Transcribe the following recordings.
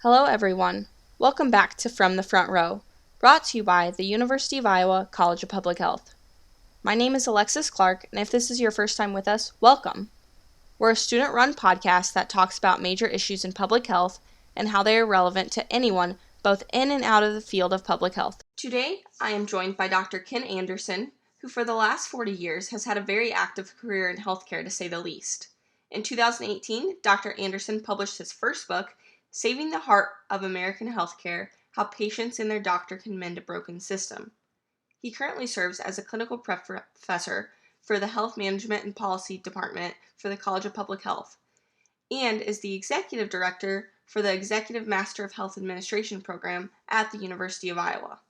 Hello everyone. Welcome back to From the Front Row, brought to you by the University of Iowa College of Public Health. My name is Alexis Clark, and if this is your first time with us, welcome. We're a student-run podcast that talks about major issues in public health and how they are relevant to anyone both in and out of the field of public health. Today, I am joined by Dr. Ken Anderson, who for the last 40 years has had a very active career in healthcare to say the least. In 2018, Dr. Anderson published his first book, Saving the Heart of American Healthcare: How Patients and Their Doctor Can Mend a Broken System. He currently serves as a clinical professor for the Health Management and Policy Department for the College of Public Health and is the executive director for the Executive Master of Health Administration program at the University of Iowa.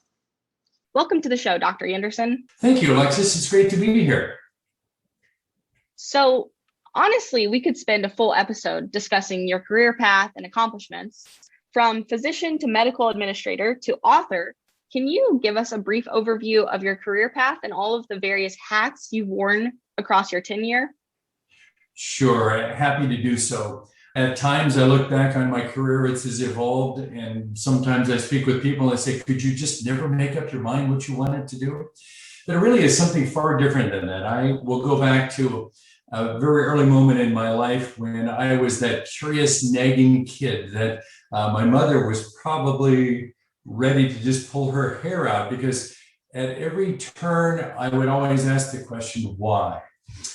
Welcome to the show, Dr. Anderson. Thank you, Alexis. It's great to be here. So, honestly, we could spend a full episode discussing your career path and accomplishments. From physician to medical administrator to author, can you give us a brief overview of your career path and all of the various hats you've worn across your tenure? Sure, happy to do so. At times I look back on my career, it has evolved, and sometimes I speak with people and I say, could you just never make up your mind what you wanted to do? But it really is something far different than that. I will go back to a very early moment in my life when I was that curious, nagging kid that my mother was probably ready to just pull her hair out, because at every turn, I would always ask the question, why?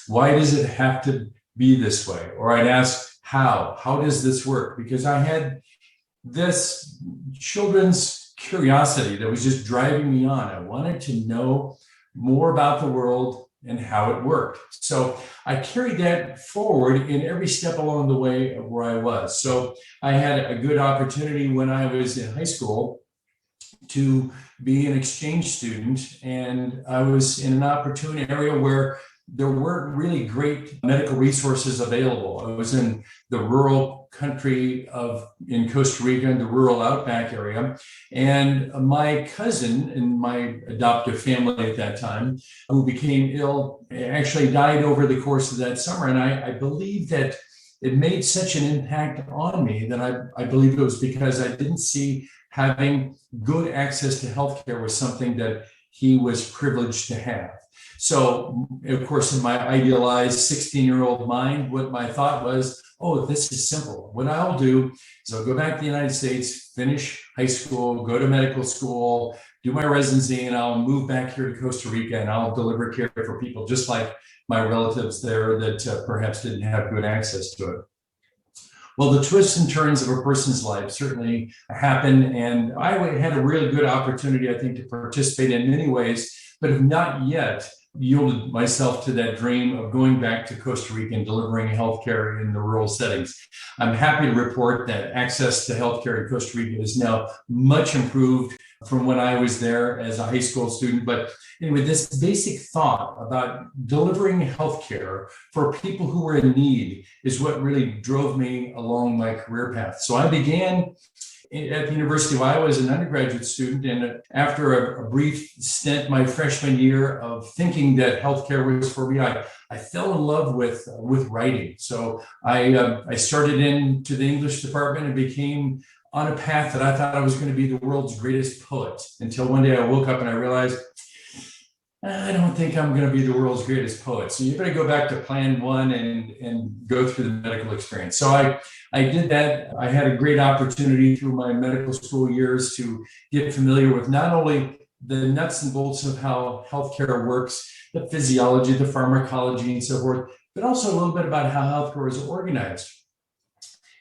Why does it have to be this way? Or I'd ask, how? How does this work? Because I had this children's curiosity that was just driving me on. I wanted to know more about the world and how it worked. So I carried that forward in every step along the way of where I was. So I had a good opportunity when I was in high school to be an exchange student, and I was in an opportune area where there weren't really great medical resources available. I was in the rural country in Costa Rica, in the rural outback area. And my cousin in my adoptive family at that time, who became ill, actually died over the course of that summer. And I believe that it made such an impact on me that I believe it was because I didn't see having good access to healthcare was something that he was privileged to have. So, of course, in my idealized 16-year-old mind, what my thought was, oh, this is simple. What I'll do is I'll go back to the United States, finish high school, go to medical school, do my residency, and I'll move back here to Costa Rica, and I'll deliver care for people just like my relatives there that perhaps didn't have good access to it. Well, the twists and turns of a person's life certainly happen, and I had a really good opportunity, I think, to participate in many ways, but have not yet yielded myself to that dream of going back to Costa Rica and delivering healthcare in the rural settings. I'm happy to report that access to healthcare in Costa Rica is now much improved from when I was there as a high school student. But anyway, this basic thought about delivering healthcare for people who were in need is what really drove me along my career path. So I began at the University of Iowa as an undergraduate student, and after a brief stint my freshman year of thinking that healthcare was for me, I fell in love with writing. So I started into the English department and became on a path that I thought I was going to be the world's greatest poet, until one day I woke up and I realized, I don't think I'm going to be the world's greatest poet. So you better go back to plan one and go through the medical experience. So I did that. I had a great opportunity through my medical school years to get familiar with not only the nuts and bolts of how healthcare works, the physiology, the pharmacology, and so forth, but also a little bit about how healthcare is organized.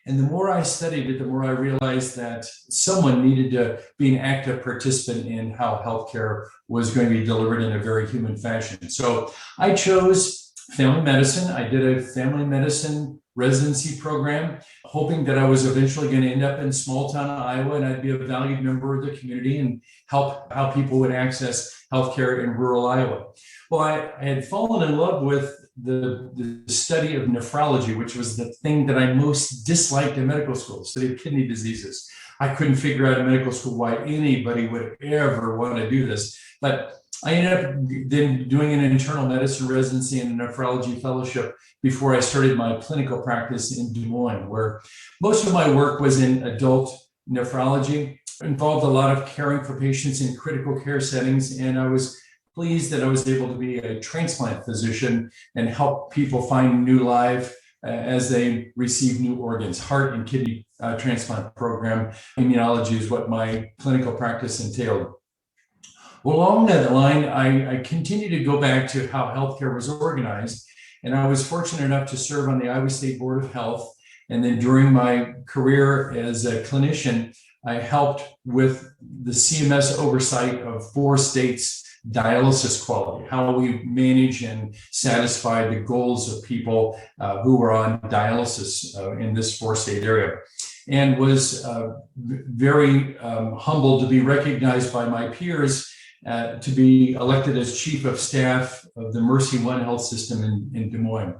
And the more I studied it, the more I realized that someone needed to be an active participant in how healthcare was going to be delivered in a very human fashion. So I chose family medicine. I did a family medicine residency program, hoping that I was eventually going to end up in small town Iowa and I'd be a valued member of the community and help how people would access healthcare in rural Iowa. Well, I had fallen in love with the study of nephrology, which was the thing that I most disliked in medical school, the study of kidney diseases. I couldn't figure out in medical school why anybody would ever want to do this. But I ended up then doing an internal medicine residency and a nephrology fellowship before I started my clinical practice in Des Moines, where most of my work was in adult nephrology. Involved a lot of caring for patients in critical care settings, and I was pleased that I was able to be a transplant physician and help people find new life as they receive new organs. Heart and kidney transplant program. Immunology is what my clinical practice entailed. Well, along that line, I continue to go back to how healthcare was organized, and I was fortunate enough to serve on the Iowa State Board of Health. And then during my career as a clinician, I helped with the CMS oversight of 4 states' dialysis quality, how we manage and satisfy the goals of people who were on dialysis in this 4-state area. And was very humbled to be recognized by my peers to be elected as chief of staff of the Mercy One health system in Des Moines.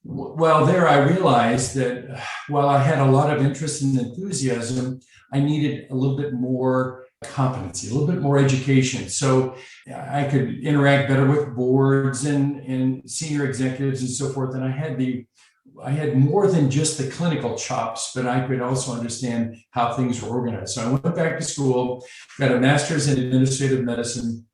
Well, there I realized that while I had a lot of interest and enthusiasm, I needed a little bit more competency, a little bit more education, so I could interact better with boards and senior executives and so forth. And I had more than just the clinical chops, but I could also understand how things were organized. So I went back to school, got a master's in administrative medicine,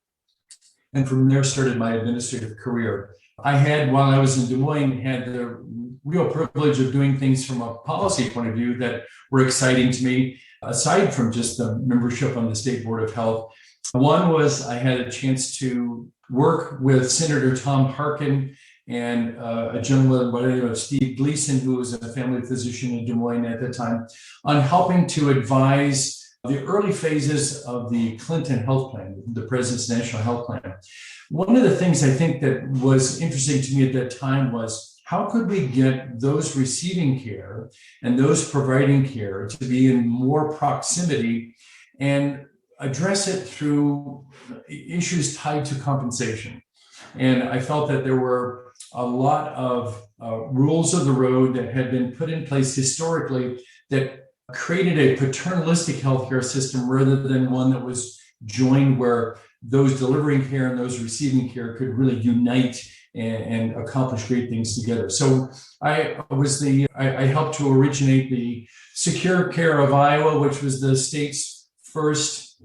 and from there started my administrative career. I had, while I was in Des Moines, had the real privilege of doing things from a policy point of view that were exciting to me, aside from just the membership on the State Board of Health. One was I had a chance to work with Senator Tom Harkin and a gentleman by the name of Steve Gleason, who was a family physician in Des Moines at the time, on helping to advise the early phases of the Clinton health plan, the president's national health plan. One of the things I think that was interesting to me at that time was how could we get those receiving care and those providing care to be in more proximity and address it through issues tied to compensation. And I felt that there were a lot of rules of the road that had been put in place historically that created a paternalistic healthcare system rather than one that was joined, where those delivering care and those receiving care could really unite and accomplish great things together. So I helped to originate the Secure Care of Iowa, which was the state's first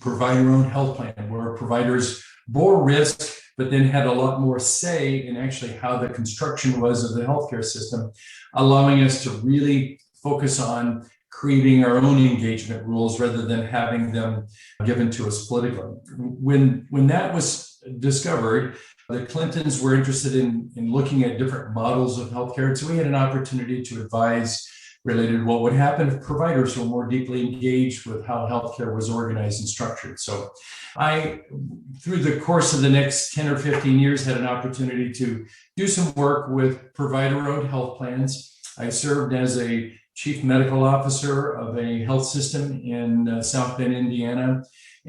provider-owned health plan, where providers bore risk, but then had a lot more say in actually how the construction was of the healthcare system, allowing us to really focus on creating our own engagement rules rather than having them given to us politically. When that was discovered, the Clintons were interested in looking at different models of healthcare. And so we had an opportunity to advise related to what would happen if providers were more deeply engaged with how healthcare was organized and structured. So I, through the course of the next 10 or 15 years, had an opportunity to do some work with provider-owned health plans. I served as a chief medical officer of a health system in South Bend, Indiana,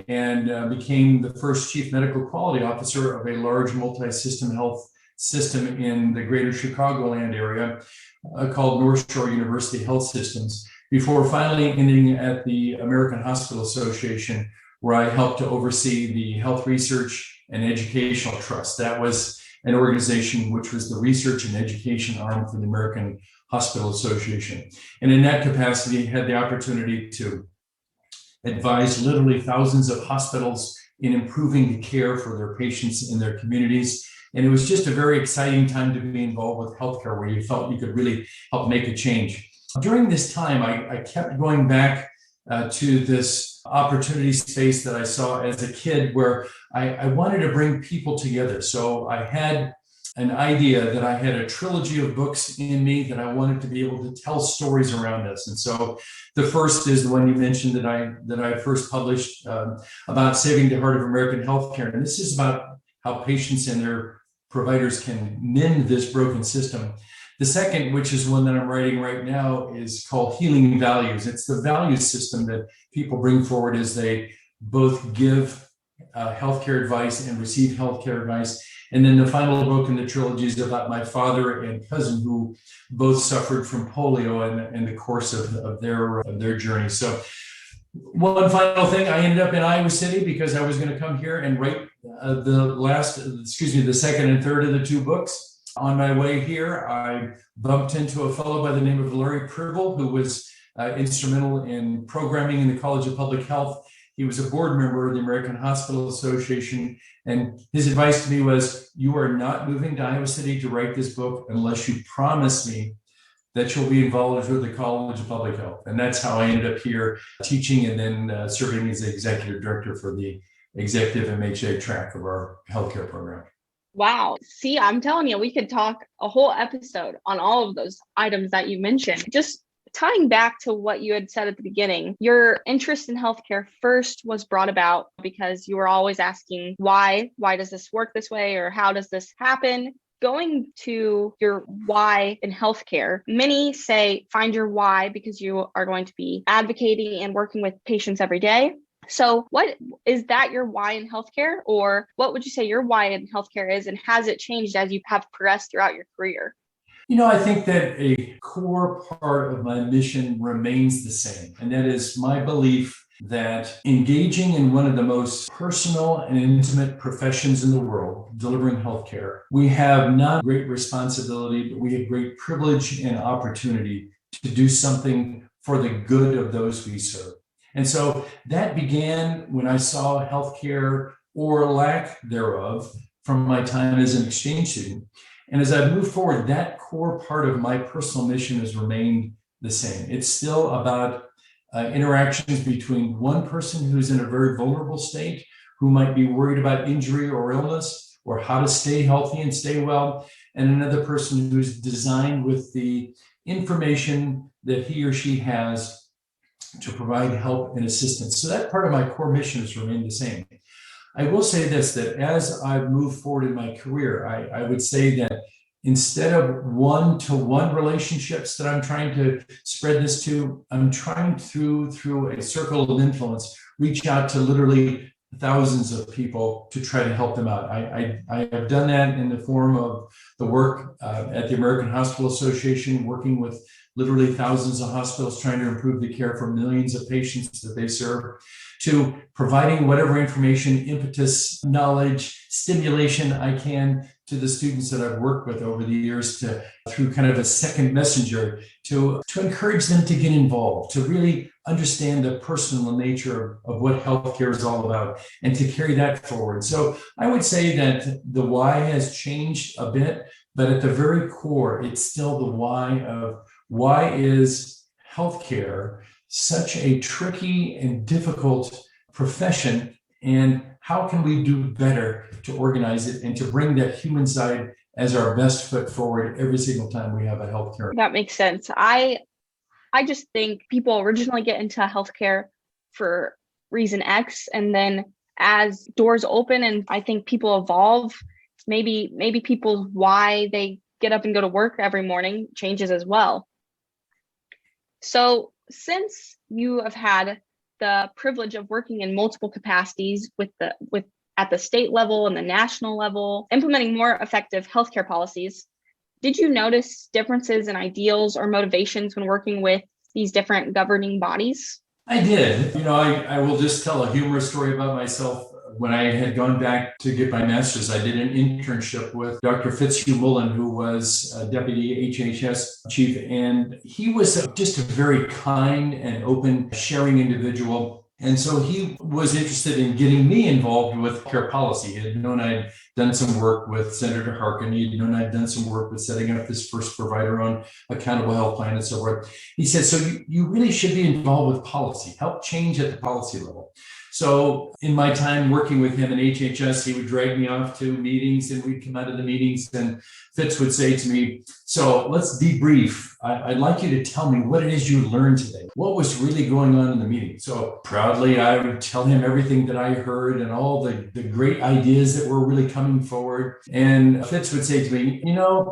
and became the first chief medical quality officer of a large multi-system health system in the greater Chicagoland area called North Shore University Health Systems, before finally ending at the American Hospital Association, where I helped to oversee the Health Research and Educational Trust. That was an organization which was the research and education arm for the American Hospital Association. And in that capacity, had the opportunity to advise literally thousands of hospitals in improving the care for their patients in their communities. And it was just a very exciting time to be involved with healthcare, where you felt you could really help make a change. During this time, I kept going back to this opportunity space that I saw as a kid, where I wanted to bring people together. So I had an idea that I had a trilogy of books in me that I wanted to be able to tell stories around this. And so the first is the one you mentioned that I first published about saving the heart of American healthcare. And this is about how patients and their providers can mend this broken system. The second, which is one that I'm writing right now, is called Healing Values. It's the value system that people bring forward as they both give healthcare advice and receive healthcare advice. And then the final book in the trilogy is about my father and cousin, who both suffered from polio in the course of their journey. So one final thing, I ended up in Iowa City because I was going to come here and write the second and third of the two books. On my way here, I bumped into a fellow by the name of Larry Pribble, who was instrumental in programming in the College of Public Health. He was a board member of the American Hospital Association. And his advice to me was, you are not moving to Iowa City to write this book unless you promise me that you'll be involved with the College of Public Health. And that's how I ended up here teaching and then serving as the executive director for the Executive MHA track of our healthcare program. Wow. See, I'm telling you, we could talk a whole episode on all of those items that you mentioned. Just tying back to what you had said at the beginning, your interest in healthcare first was brought about because you were always asking why does this work this way, or how does this happen? Going to your why in healthcare, many say find your why because you are going to be advocating and working with patients every day. So what is that your why in healthcare, or what would you say your why in healthcare is, and has it changed as you have progressed throughout your career? I think that a core part of my mission remains the same, and that is my belief that engaging in one of the most personal and intimate professions in the world, delivering healthcare, we have not great responsibility, but we have great privilege and opportunity to do something for the good of those we serve. And so that began when I saw healthcare, or lack thereof, from my time as an exchange student. And as I've moved forward, that core part of my personal mission has remained the same. It's still about interactions between one person who's in a very vulnerable state, who might be worried about injury or illness, or how to stay healthy and stay well, and another person who's designed with the information that he or she has to provide help and assistance. So that part of my core mission has remained the same. I will say this, that as I've moved forward in my career, I would say that instead of one-to-one relationships that I'm trying to spread this to, I'm trying through a circle of influence, reach out to literally thousands of people to try to help them out. I have done that in the form of the work at the American Hospital Association, working with literally thousands of hospitals trying to improve the care for millions of patients that they serve, to providing whatever information, impetus, knowledge, stimulation I can to the students that I've worked with over the years, through kind of a second messenger, to encourage them to get involved, to really understand the personal nature of what healthcare is all about, and to carry that forward. So I would say that the why has changed a bit, but at the very core, it's still the why of why is healthcare such a tricky and difficult profession, and how can we do better to organize it and to bring that human side as our best foot forward every single time we have a healthcare? That makes sense. I just think people originally get into healthcare for reason X, and then as doors open and I think people evolve, maybe people's why they get up and go to work every morning changes as well. So since you have had the privilege of working in multiple capacities at the state level and the national level, implementing more effective healthcare policies, did you notice differences in ideals or motivations when working with these different governing bodies? I did. I will just tell a humorous story about myself. When I had gone back to get my master's, I did an internship with Dr. Fitzhugh Mullen, who was Deputy HHS Chief, and he was just a very kind and open, sharing individual. And so he was interested in getting me involved with care policy. He had known I'd done some work with Senator Harkin. He'd known I'd done some work with setting up this first provider-owned accountable health plan and so forth. He said, so you really should be involved with policy, help change at the policy level. So in my time working with him in HHS, he would drag me off to meetings, and we'd come out of the meetings and Fitz would say to me, so let's debrief. I'd like you to tell me what it is you learned today. What was really going on in the meeting? So proudly, I would tell him everything that I heard and all the great ideas that were really coming forward. And Fitz would say to me,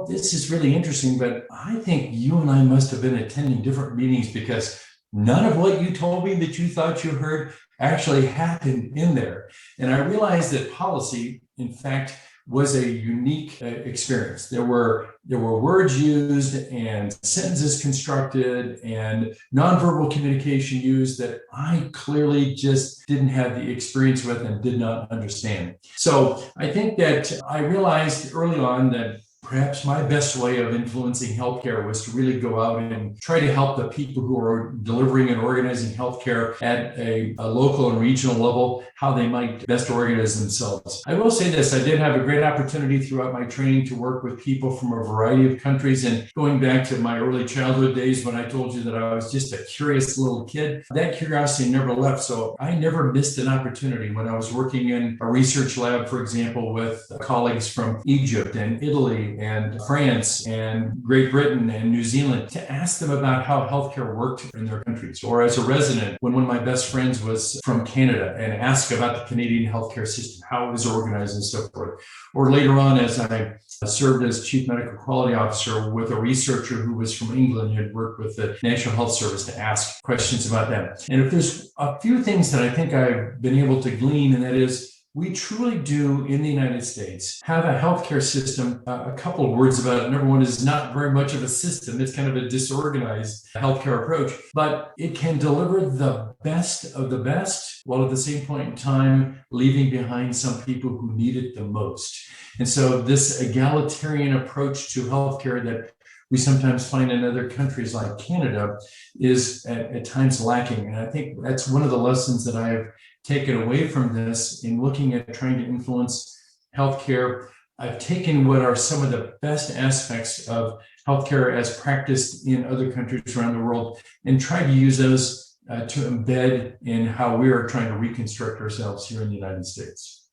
this is really interesting, but I think you and I must have been attending different meetings, because none of what you told me that you thought you heard actually happened in there. And I realized that policy, in fact, was a unique experience. There were words used and sentences constructed and nonverbal communication used that I clearly just didn't have the experience with and did not understand. So I think that I realized early on that Perhaps my best way of influencing healthcare was to really go out and try to help the people who are delivering and organizing healthcare at a local and regional level, how they might best organize themselves. I will say this, I did have a great opportunity throughout my training to work with people from a variety of countries. And going back to my early childhood days when I told you that I was just a curious little kid, that curiosity never left. So I never missed an opportunity when I was working in a research lab, for example, with colleagues from Egypt and Italy and France and Great Britain and New Zealand to ask them about how healthcare worked in their countries. Or as a resident, when one of my best friends was from Canada, and ask about the Canadian healthcare system, how it was organized and so forth. Or later on, as I served as chief medical quality officer with a researcher who was from England, who had worked with the National Health Service to ask questions about that. And if there's a few things that I think I've been able to glean, and that is, we truly do in the United States have a healthcare system. A couple of words about it. Number one is not very much of a system. It's kind of a disorganized healthcare approach, but it can deliver the best of the best while at the same point in time leaving behind some people who need it the most. And so this egalitarian approach to healthcare that we sometimes find in other countries like Canada is at times lacking. And I think that's one of the lessons that I have taken away from this in looking at trying to influence healthcare. I've taken what are some of the best aspects of healthcare as practiced in other countries around the world and tried to use those to embed in how we are trying to reconstruct ourselves here in the United States.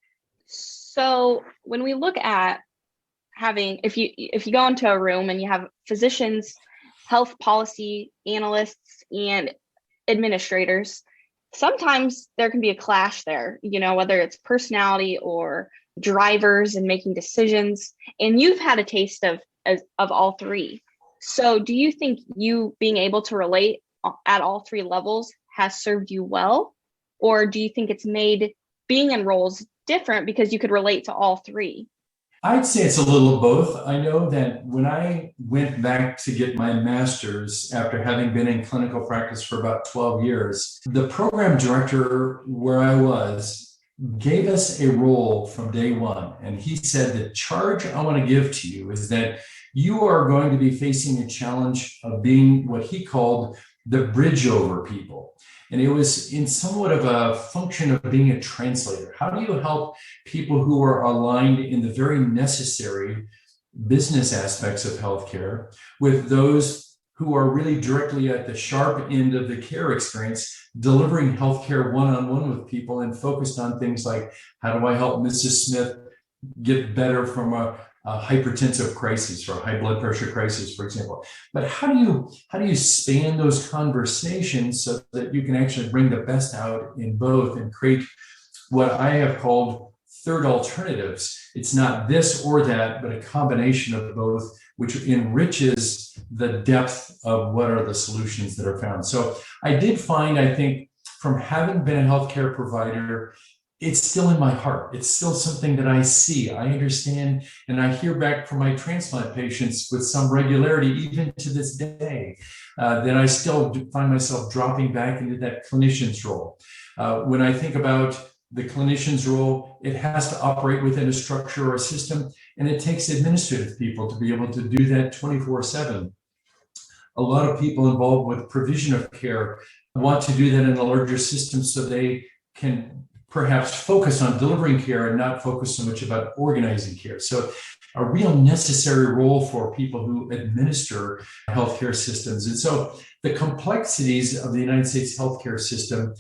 So when we look at having, if you go into a room and you have physicians, health policy analysts, and administrators, sometimes there can be a clash there, whether it's personality or drivers and making decisions. And you've had a taste of all three. So do you think you being able to relate at all three levels has served you well? Or do you think it's made being in roles different because you could relate to all three? I'd say it's a little of both. I know that when I went back to get my master's after having been in clinical practice for about 12 years, the program director where I was gave us a role from day one. And he said, the charge I want to give to you is that you are going to be facing a challenge of being what he called the bridge over people. And it was in somewhat of a function of being a translator. How do you help people who are aligned in the very necessary business aspects of healthcare with those who are really directly at the sharp end of the care experience, delivering healthcare one-on-one with people and focused on things like, how do I help Mrs. Smith get better from a hypertensive crisis or a high blood pressure crisis, for example. But how do you span those conversations so that you can actually bring the best out in both and create what I have called third alternatives? It's not this or that, but a combination of both, which enriches the depth of what are the solutions that are found. So I did find, I think, from having been a healthcare provider, it's still in my heart. It's still something that I see, I understand, and I hear back from my transplant patients with some regularity, even to this day, that I still find myself dropping back into that clinician's role. When I think about the clinician's role, it has to operate within a structure or a system, and it takes administrative people to be able to do that 24/7. A lot of people involved with provision of care want to do that in a larger system so they can perhaps focus on delivering care and not focus so much about organizing care. So a real necessary role for people who administer healthcare systems. And so the complexities of the United States healthcare system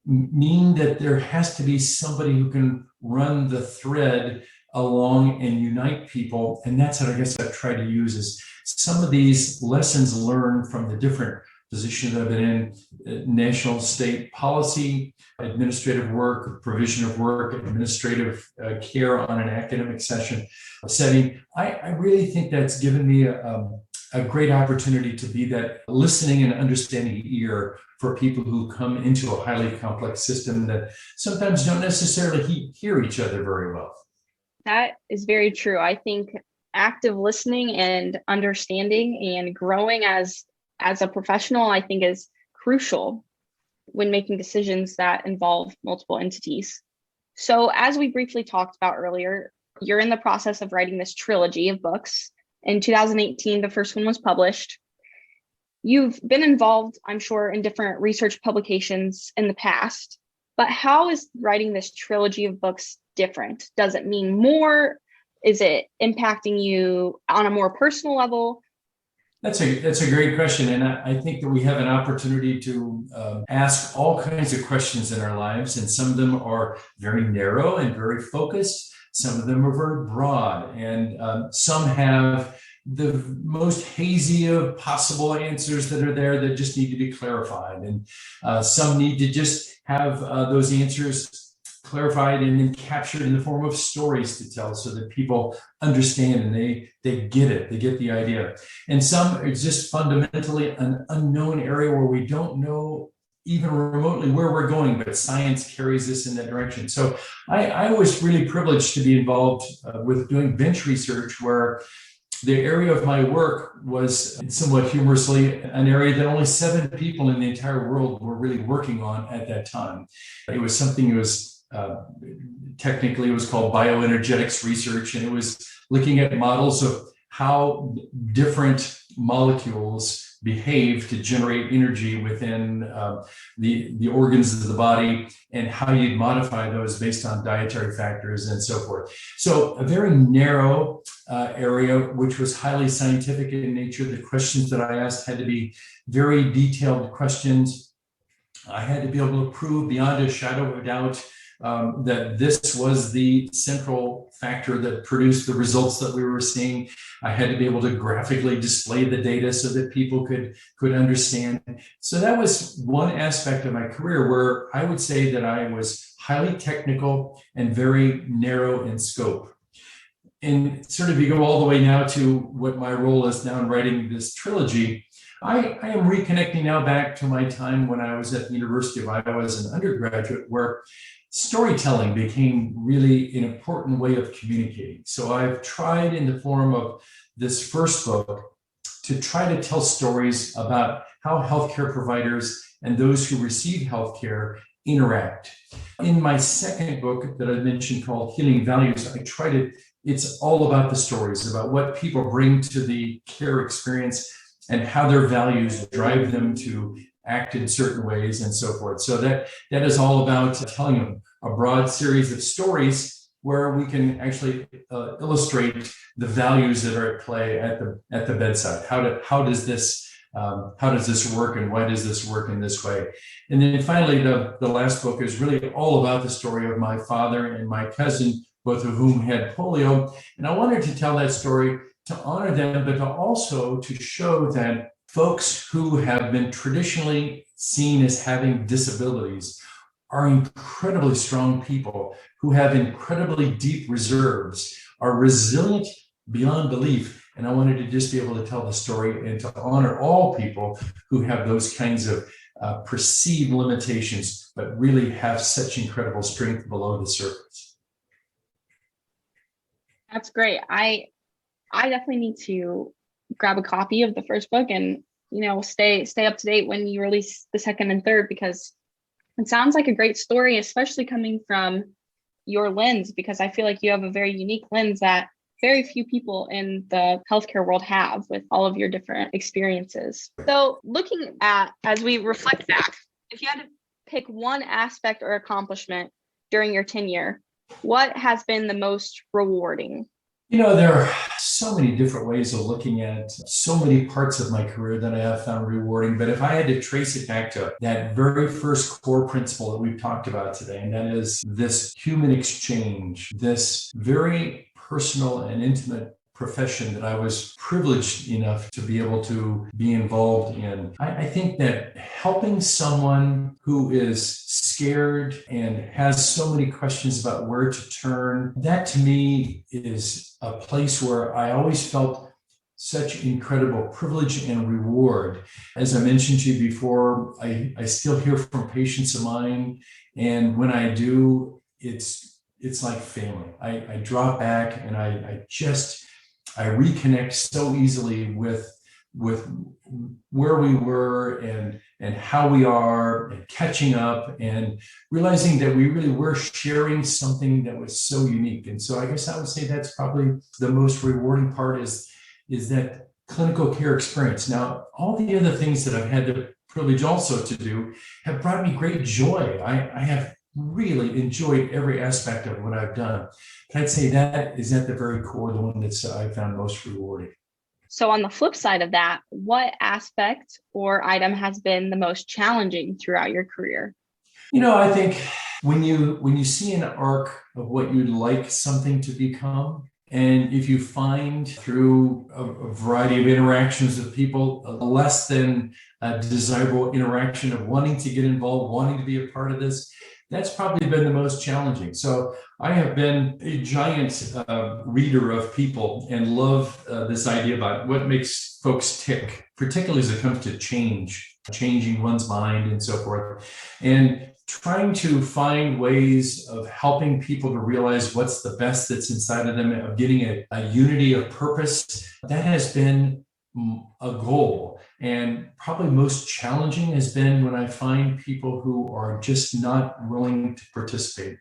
mean that there has to be somebody who can run the thread along and unite people. And that's what I guess I've tried to use is some of these lessons learned from the different positions I've been in, national, state policy, administrative work, provision of work, administrative care on an academic setting. I really think that's given me a great opportunity to be that listening and understanding ear for people who come into a highly complex system that sometimes don't necessarily hear each other very well. That is very true. I think active listening and understanding and growing as a professional, I think is crucial when making decisions that involve multiple entities. So as we briefly talked about earlier, You're in the process of writing this trilogy of books. In 2018, the first one was published. You've been involved, I'm sure, in different research publications in the past, but how is writing this trilogy of books different? Does it mean more? Is it impacting you on a more personal level? That's a great question, and I think that we have an opportunity to ask all kinds of questions in our lives, and some of them are very narrow and very focused. Some of them are very broad, and some have the most hazy of possible answers that are there that just need to be clarified, and some need to just have those answers clarified and then captured in the form of stories to tell so that people understand and they get it, they get the idea. And some is just fundamentally an unknown area where we don't know even remotely where we're going, but science carries us in that direction. So I was really privileged to be involved with doing bench research, where the area of my work was, somewhat humorously, an area that only 7 people in the entire world were really working on at that time. It was something that was technically, it was called bioenergetics research, and it was looking at models of how different molecules behave to generate energy within the organs of the body, and how you'd modify those based on dietary factors and so forth. So a very narrow area, which was highly scientific in nature. The questions that I asked had to be very detailed questions. I had to be able to prove beyond a shadow of a doubt that this was the central factor that produced the results that we were seeing. I had to be able to graphically display the data so that people could understand. So that was one aspect of my career where I would say that I was highly technical and very narrow in scope. And sort of you go all the way now to what my role is now in writing this trilogy. I am reconnecting now back to my time when I was at the University of Iowa as an undergraduate, where storytelling became really an important way of communicating. So I've tried, in the form of this first book, to try to tell stories about how healthcare providers and those who receive healthcare interact. In my second book that I mentioned, called Healing Values, it's all about the stories, about what people bring to the care experience and how their values drive them to act in certain ways and so forth. So that is all about telling a broad series of stories where we can actually illustrate the values that are at play at the bedside. How does this work, and why does this work in this way? And then finally, the last book is really all about the story of my father and my cousin, both of whom had polio. And I wanted to tell that story to honor them, but to also to show that folks who have been traditionally seen as having disabilities are incredibly strong people who have incredibly deep reserves, are resilient beyond belief. And I wanted to just be able to tell the story and to honor all people who have those kinds of perceived limitations, but really have such incredible strength below the surface. That's great. I definitely need to grab a copy of the first book and, stay up to date when you release the second and third, because it sounds like a great story, especially coming from your lens, because I feel like you have a very unique lens that very few people in the healthcare world have, with all of your different experiences. So looking at, as we reflect back, if you had to pick one aspect or accomplishment during your tenure, what has been the most rewarding? There are so many different ways of looking at so many parts of my career that I have found rewarding. But if I had to trace it back to that very first core principle that we've talked about today, and that is this human exchange, this very personal and intimate profession that I was privileged enough to be able to be involved in. I think that helping someone who is scared and has so many questions about where to turn, that to me is a place where I always felt such incredible privilege and reward. As I mentioned to you before, I still hear from patients of mine, and when I do, it's like family. I drop back and I reconnect so easily with with where we were and how we are and catching up and realizing that we really were sharing something that was so unique. And so I guess I would say that's probably the most rewarding part is that clinical care experience. Now, all the other things that I've had the privilege also to do have brought me great joy. I have really enjoyed every aspect of what I've done. But I'd say that is at the very core, the one that's I found most rewarding. So on the flip side of that, what aspect or item has been the most challenging throughout your career? I think when you see an arc of what you'd like something to become, and if you find through a variety of interactions with people a less than a desirable interaction of wanting to get involved, wanting to be a part of this, that's probably been the most challenging. So I have been a giant reader of people and love this idea about what makes folks tick, particularly as it comes to changing one's mind and so forth. And trying to find ways of helping people to realize what's the best that's inside of them, of getting a unity of purpose, that has been a goal. And probably most challenging has been when I find people who are just not willing to participate.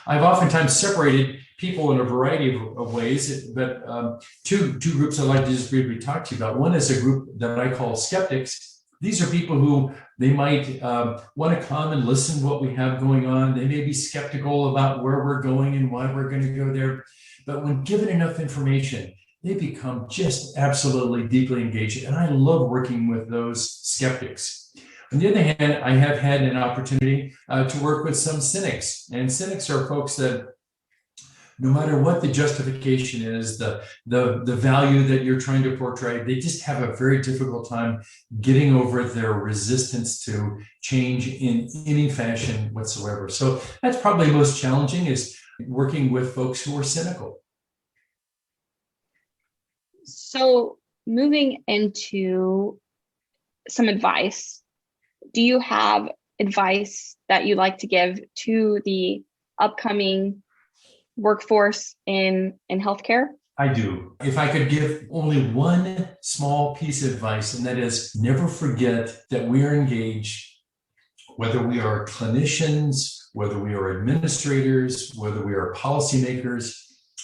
I've oftentimes separated people in a variety of ways, but two groups I'd like to just briefly talk to you about. One is a group that I call skeptics. These are people who they might want to come and listen to what we have going on. They may be skeptical about where we're going and why we're going to go there. But when given enough information, they become just absolutely deeply engaged. And I love working with those skeptics. On the other hand, I have had an opportunity to work with some cynics. And cynics are folks that no matter what the justification is, the value that you're trying to portray, they just have a very difficult time getting over their resistance to change in any fashion whatsoever. So that's probably most challenging, is working with folks who are cynical. So moving into some advice, do you have advice that you'd like to give to the upcoming workforce in healthcare? I do. If I could give only one small piece of advice, and that is never forget that we are engaged, whether we are clinicians, whether we are administrators, whether we are policymakers,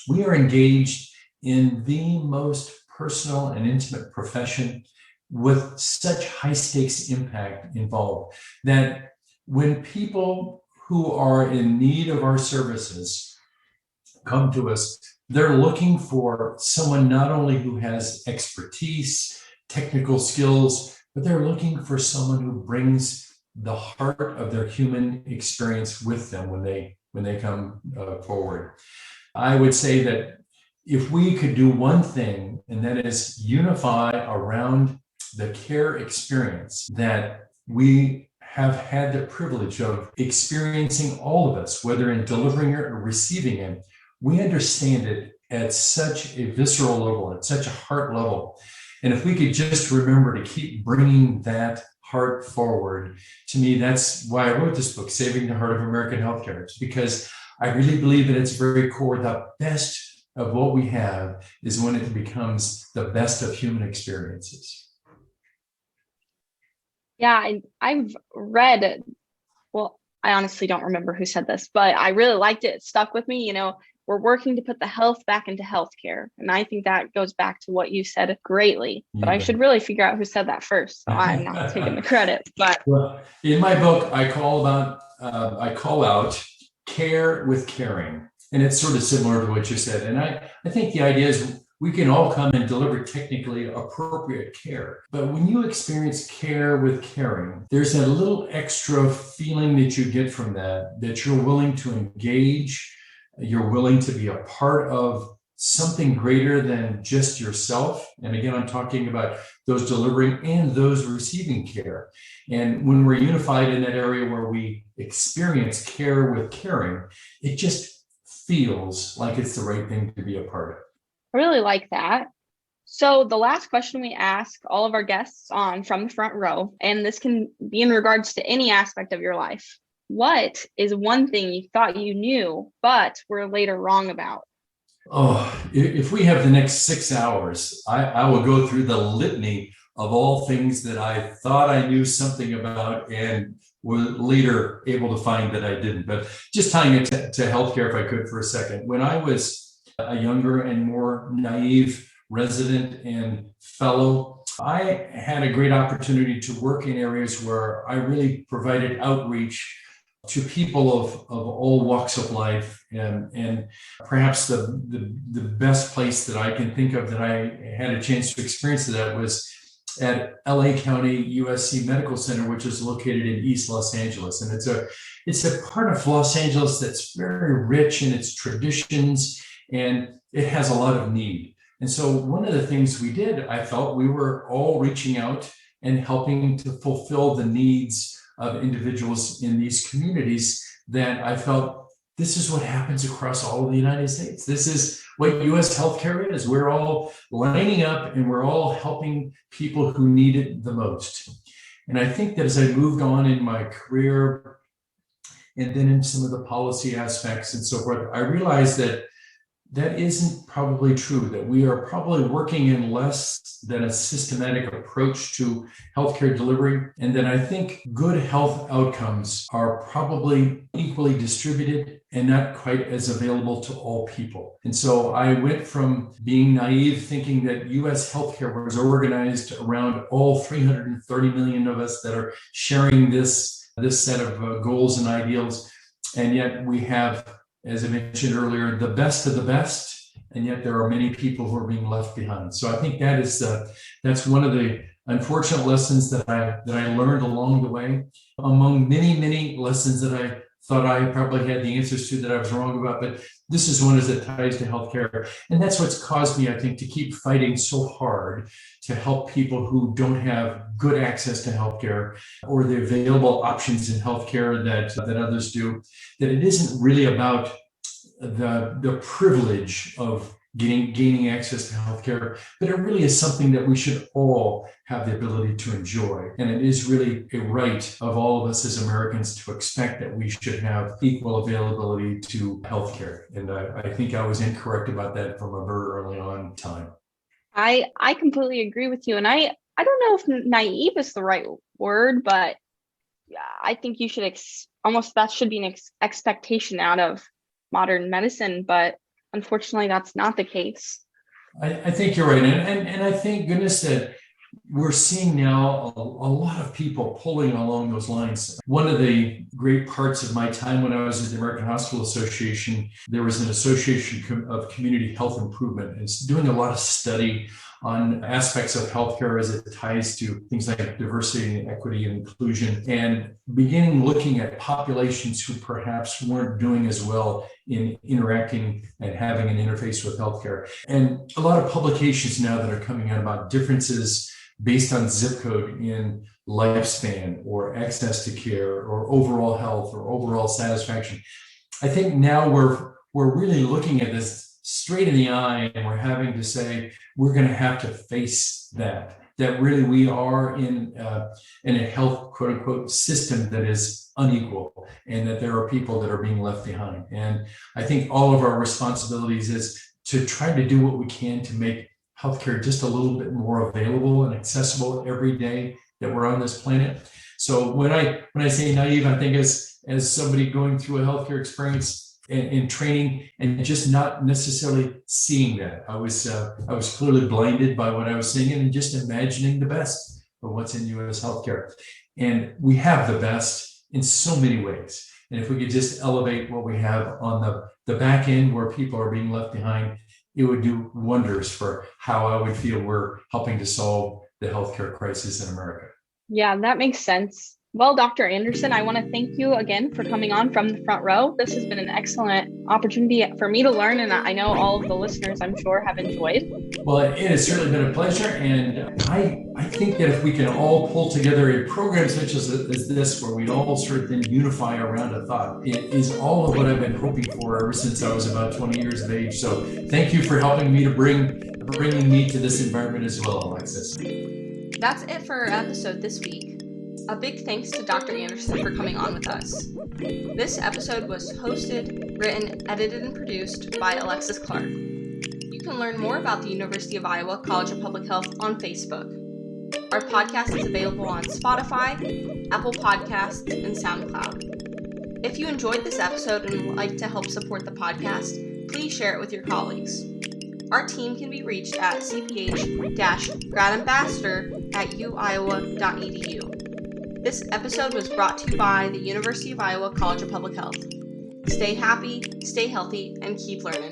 we are engaged in the most personal and intimate profession with such high stakes impact involved that when people who are in need of our services come to us, they're looking for someone not only who has expertise, technical skills, but they're looking for someone who brings the heart of their human experience with them when they come forward. I would say that if we could do one thing, and that is unify around the care experience that we have had the privilege of experiencing, all of us, whether in delivering it or receiving it, we understand it at such a visceral level, at such a heart level. And if we could just remember to keep bringing that heart forward, to me, that's why I wrote this book, Saving the Heart of American Healthcare. It's because I really believe at its very core, the best of what we have is when it becomes the best of human experiences. Yeah, I've read, well, I honestly don't remember who said this, but I really liked it. It stuck with me. We're working to put the health back into healthcare. And I think that goes back to what you said greatly, but I should really figure out who said that first. So I'm not taking the credit, but. Well, in my book, I call out care with caring. And it's sort of similar to what you said. And I think the idea is we can all come and deliver technically appropriate care. But when you experience care with caring, there's a little extra feeling that you get from that you're willing to engage, you're willing to be a part of something greater than just yourself. And again, I'm talking about those delivering and those receiving care. And when we're unified in that area where we experience care with caring, it just feels like it's the right thing to be a part of. I really like that. So the last question we ask all of our guests on From the Front Row, and this can be in regards to any aspect of your life. What is one thing you thought you knew, but were later wrong about? Oh, if we have the next 6 hours, I will go through the litany of all things that I thought I knew something about and was later able to find that I didn't. But just tying it to healthcare, if I could, for a second. When I was a younger and more naive resident and fellow, I had a great opportunity to work in areas where I really provided outreach to people of all walks of life. And perhaps the best place that I can think of that I had a chance to experience that was at LA County USC Medical Center, which is located in East Los Angeles. And it's a part of Los Angeles that's very rich in its traditions, and it has a lot of need. And so one of the things we did, I felt we were all reaching out and helping to fulfill the needs of individuals in these communities, that I felt this is what happens across all of the United States. This is what U.S. healthcare is. We're all lining up and we're all helping people who need it the most. And I think that as I moved on in my career and then in some of the policy aspects and so forth, I realized that that isn't probably true, that we are probably working in less than a systematic approach to healthcare delivery, and that I think good health outcomes are probably equally distributed and not quite as available to all people. And so I went from being naive, thinking that US healthcare was organized around all 330 million of us that are sharing this set of goals and ideals, and yet we have, as I mentioned earlier, the best of the best, and yet there are many people who are being left behind. So I think that's one of the unfortunate lessons that I learned along the way, among many lessons that I thought I probably had the answers to that I was wrong about. But this is one that ties to healthcare, and that's what's caused me, I think, to keep fighting so hard to help people who don't have good access to healthcare or the available options in healthcare that others do. That it isn't really about the privilege of gaining access to healthcare, but it really is something that we should all have the ability to enjoy. And it is really a right of all of us as Americans to expect that we should have equal availability to healthcare. And I think I was incorrect about that from a very early on time. I completely agree with you. And I don't know if naive is the right word, but I think you should almost, that should be an expectation out of modern medicine. But unfortunately, that's not the case. I think you're right. And I thank goodness that we're seeing now a lot of people pulling along those lines. One of the great parts of my time when I was at the American Hospital Association, there was an association of community health improvement. And it's doing a lot of study on aspects of healthcare as it ties to things like diversity and equity and inclusion, and beginning looking at populations who perhaps weren't doing as well in interacting and having an interface with healthcare. And a lot of publications now that are coming out about differences based on zip code in lifespan or access to care or overall health or overall satisfaction. I think now we're really looking at this straight in the eye, and we're having to say we're going to have to face that really we are in a health quote unquote system that is unequal, and that there are people that are being left behind. And I think all of our responsibilities is to try to do what we can to make healthcare just a little bit more available and accessible every day that we're on this planet. So when I say naive, I think as somebody going through a healthcare experience in training and just not necessarily seeing that. I was clearly blinded by what I was seeing and just imagining the best of what's in U.S. healthcare. And we have the best in so many ways. And if we could just elevate what we have on the back end where people are being left behind, it would do wonders for how I would feel we're helping to solve the healthcare crisis in America. Yeah, that makes sense. Well, Dr. Anderson, I want to thank you again for coming on From the Front Row. This has been an excellent opportunity for me to learn, and I know all of the listeners, I'm sure, have enjoyed. Well, it has certainly been a pleasure, and I think that if we can all pull together a program such as this, where we'd all sort of then unify around a thought, it is all of what I've been hoping for ever since I was about 20 years of age. So thank you for helping me to bringing me to this environment as well, Alexis. That's it for our episode this week. A big thanks to Dr. Anderson for coming on with us. This episode was hosted, written, edited, and produced by Alexis Clark. You can learn more about the University of Iowa College of Public Health on Facebook. Our podcast is available on Spotify, Apple Podcasts, and SoundCloud. If you enjoyed this episode and would like to help support the podcast, please share it with your colleagues. Our team can be reached at cph-gradambassador@uiowa.edu. This episode was brought to you by the University of Iowa College of Public Health. Stay happy, stay healthy, and keep learning.